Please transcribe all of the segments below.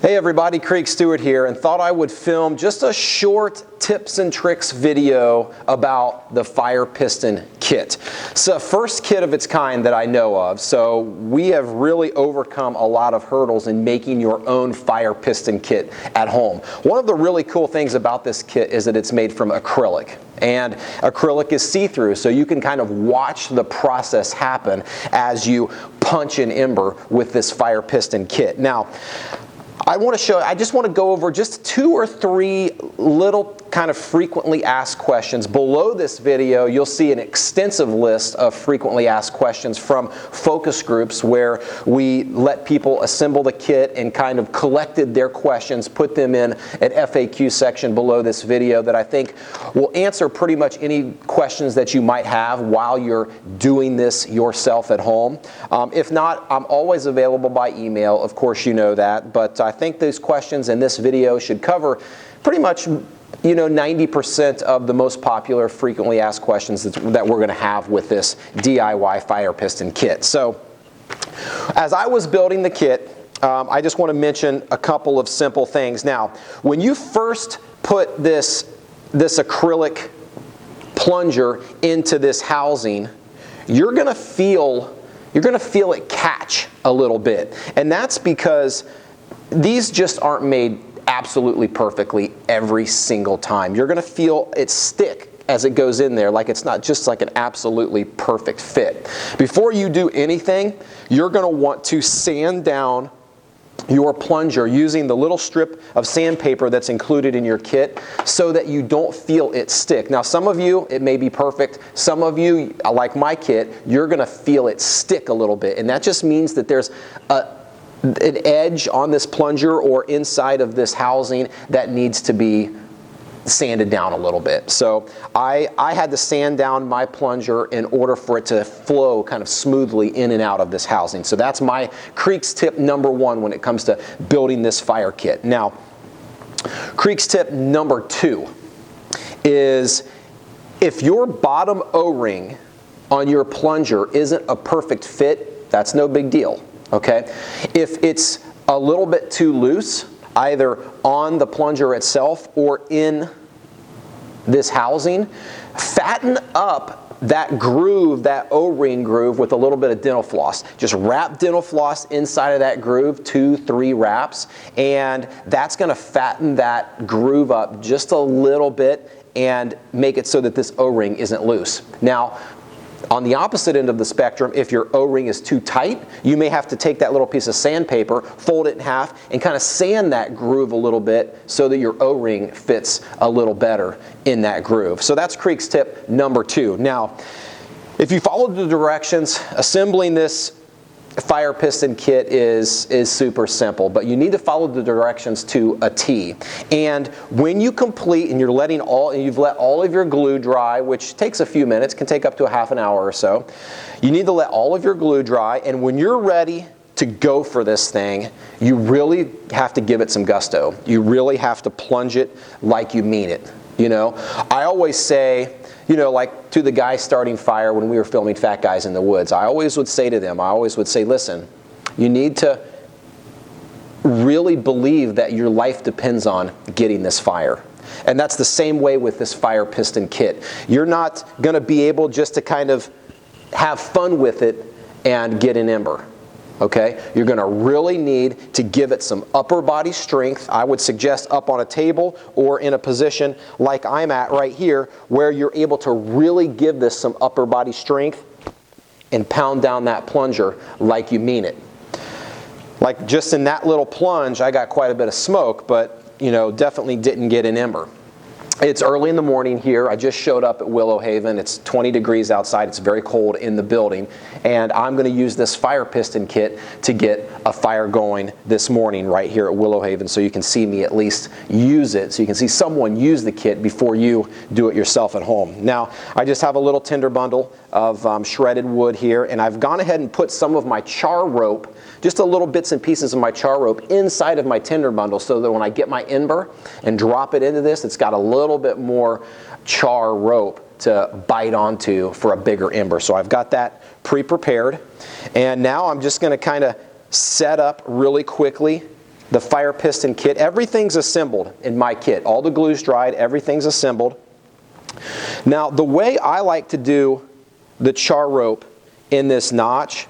Hey everybody, Creek Stewart here, and thought I would film just a short tips and tricks video about the fire piston kit. It's the first kit of its kind that I know of, so we have really overcome a lot of hurdles in making your own fire piston kit at home. One of the really cool things about this kit is that it's made from acrylic. And acrylic is see-through, so you can kind of watch the process happen as you punch an ember with this fire piston kit. Now, I just want to go over just 2 or 3 little kind of frequently asked questions. Below this video, you'll see an extensive list of frequently asked questions from focus groups where we let people assemble the kit and kind of collected their questions, put them in an FAQ section below this video that I think will answer pretty much any questions that you might have while you're doing this yourself at home. If not, I'm always available by email. Of course, you know that, but I think those questions in this video should cover pretty much 90% of the most popular frequently asked questions that we're going to have with this DIY fire piston kit. So as I was building the kit, I just want to mention a couple of simple things. Now, when you first put this acrylic plunger into this housing, you're going to feel it catch a little bit, and that's because these just aren't made absolutely perfectly every single time. You're going to feel it stick as it goes in there, like it's not just like an absolutely perfect fit. Before you do anything, you're going to want to sand down your plunger using the little strip of sandpaper that's included in your kit so that you don't feel it stick. Now, some of you, it may be perfect. Some of you, like my kit, you're going to feel it stick a little bit, and that just means that there's an edge on this plunger or inside of this housing that needs to be sanded down a little bit. So I had to sand down my plunger in order for it to flow kind of smoothly in and out of this housing. So that's my Creek's tip number 1 when it comes to building this fire kit. Now, Creek's tip number 2 is if your bottom O-ring on your plunger isn't a perfect fit, that's no big deal. Okay, if it's a little bit too loose, either on the plunger itself or in this housing, fatten up that groove, that O-ring groove, with a little bit of dental floss. Just wrap dental floss inside of that groove, 2-3 wraps, and that's going to fatten that groove up just a little bit and make it so that this O-ring isn't loose. Now, on the opposite end of the spectrum, if your O-ring is too tight, you may have to take that little piece of sandpaper, fold it in half, and kind of sand that groove a little bit so that your O-ring fits a little better in that groove. So that's Creek's tip number 2. Now, if you follow the directions, assembling this fire piston kit is super simple, but you need to follow the directions to a T. And when you complete and you've let all of your glue dry, which takes a few minutes, can take up to a half an hour or so, you need to let all of your glue dry, and when you're ready to go for this thing, you really have to give it some gusto. You really have to plunge it like you mean it. I always say, like to the guy starting fire when we were filming Fat Guys in the Woods, I always would say to them, listen, you need to really believe that your life depends on getting this fire. And that's the same way with this fire piston kit. You're not going to be able just to kind of have fun with it and get an ember. Okay, you're going to really need to give it some upper body strength. I would suggest up on a table or in a position like I'm at right here, where you're able to really give this some upper body strength and pound down that plunger like you mean it. Like just in that little plunge, I got quite a bit of smoke, but definitely didn't get an ember. It's early in the morning here. I just showed up at Willow Haven. It's 20 degrees outside. It's very cold in the building. And I'm going to use this fire piston kit to get a fire going this morning right here at Willow Haven, so you can see me at least use it, so you can see someone use the kit before you do it yourself at home. Now, I just have a little tinder bundle of shredded wood here, and I've gone ahead and put some of my char rope, just a little bits and pieces of my char rope inside of my tinder bundle, so that when I get my ember and drop it into this, it's got a little bit more char rope to bite onto for a bigger ember. So I've got that pre-prepared, and now I'm just going to kind of set up really quickly the fire piston kit. Everything's assembled in my kit. All the glue's dried, everything's assembled. Now, the way I like to do the char rope in this notch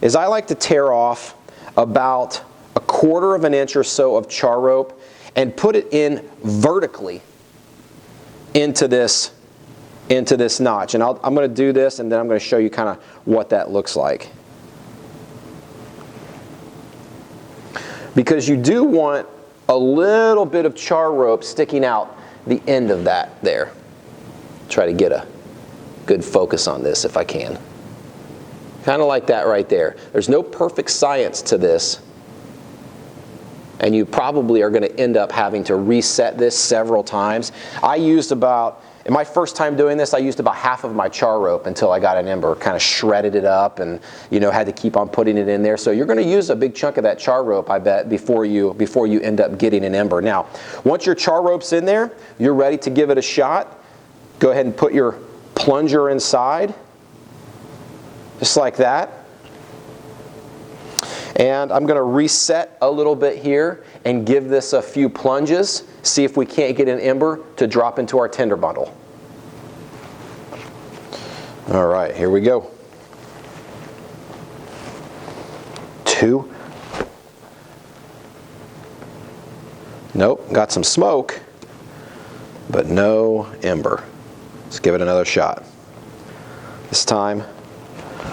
is I like to tear off about 1/4 of an inch or so of char rope and put it in vertically into this notch. And I'm going to do this, and then I'm going to show you kind of what that looks like. Because you do want a little bit of char rope sticking out the end of that there. Try to get a good focus on this if I can. Kind of like that right there. There's no perfect science to this, and you probably are going to end up having to reset this several times. In my first time doing this, I used about half of my char rope until I got an ember, kind of shredded it up, and had to keep on putting it in there. So you're going to use a big chunk of that char rope, I bet, before you end up getting an ember. Now, once your char rope's in there, you're ready to give it a shot. Go ahead and put your plunger inside, just like that. And I'm going to reset a little bit here and give this a few plunges. See if we can't get an ember to drop into our tinder bundle. All right, here we go. 2. Nope, got some smoke, but no ember. Let's give it another shot. This time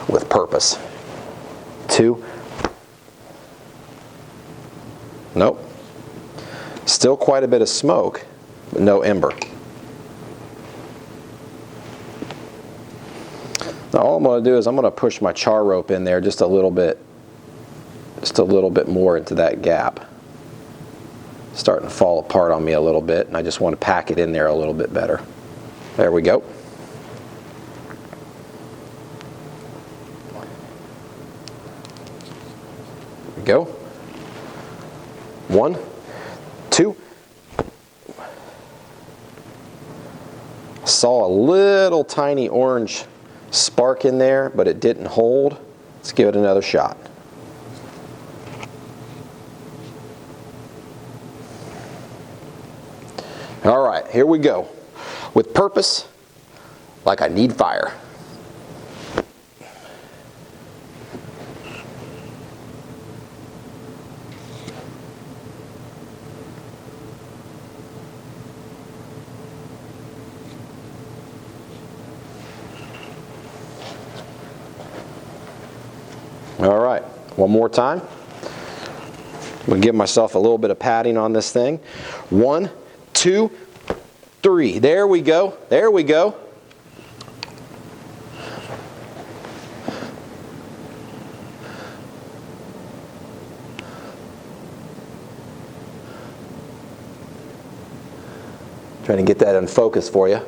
with purpose. 2. Nope. Still quite a bit of smoke, but no ember. Now all I'm going to do is I'm going to push my char rope in there just a little bit more into that gap. It's starting to fall apart on me a little bit, and I just want to pack it in there a little bit better. There we go. There we go. 1, 2. Saw a little tiny orange spark in there, but it didn't hold. Let's give it another shot. All right, here we go. With purpose, like I need fire. All right, one more time. I'm going to give myself a little bit of padding on this thing. 1, 2, 3. There we go. There we go. Trying to get that in focus for you.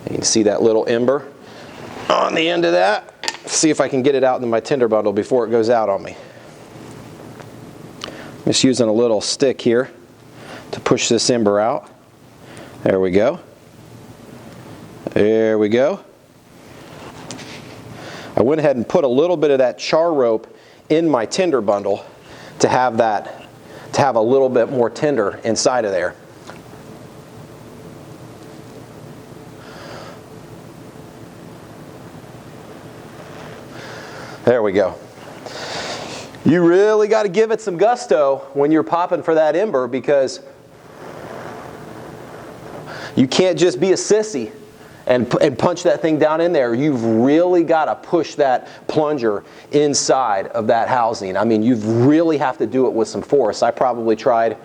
You can see that little ember on the end of that. See if I can get it out into my tinder bundle before it goes out on me. I'm just using a little stick here to push this ember out. There we go. There we go. I went ahead and put a little bit of that char rope in my tinder bundle to have a little bit more tinder inside of there. There we go. You really got to give it some gusto when you're popping for that ember, because you can't just be a sissy and punch that thing down in there. You've really got to push that plunger inside of that housing. I mean, you really have to do it with some force. I probably tried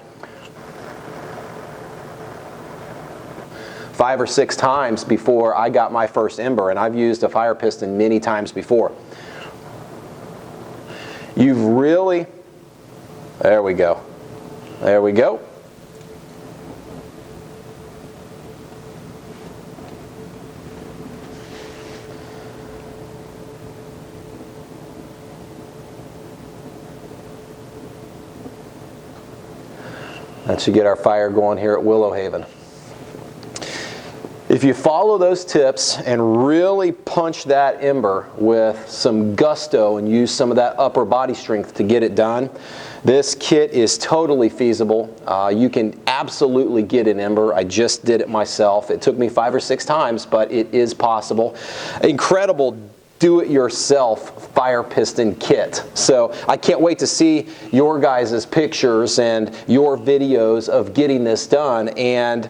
5 or 6 times before I got my first ember, and I've used a fire piston many times before. You've really, there we go. There we go. That should get our fire going here at Willow Haven. If If you follow those tips and really punch that ember with some gusto and use some of that upper body strength to get it done, this kit is totally feasible. You can absolutely get an ember. I just did it myself. It took me 5 or 6 times, but it is possible. Incredible do-it-yourself fire piston kit. So I can't wait to see your guys' pictures and your videos of getting this done. And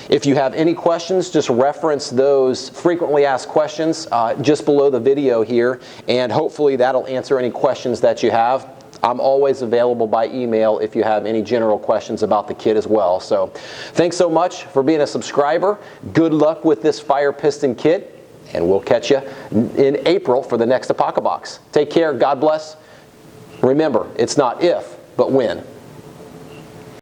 if you have any questions, just reference those frequently asked questions just below the video here, and hopefully that'll answer any questions that you have. I'm always available by email if you have any general questions about the kit as well. So thanks so much for being a subscriber. Good luck with this fire piston kit, and we'll catch you in April for the next Apocabox. Take care. God bless. Remember, it's not if, but when.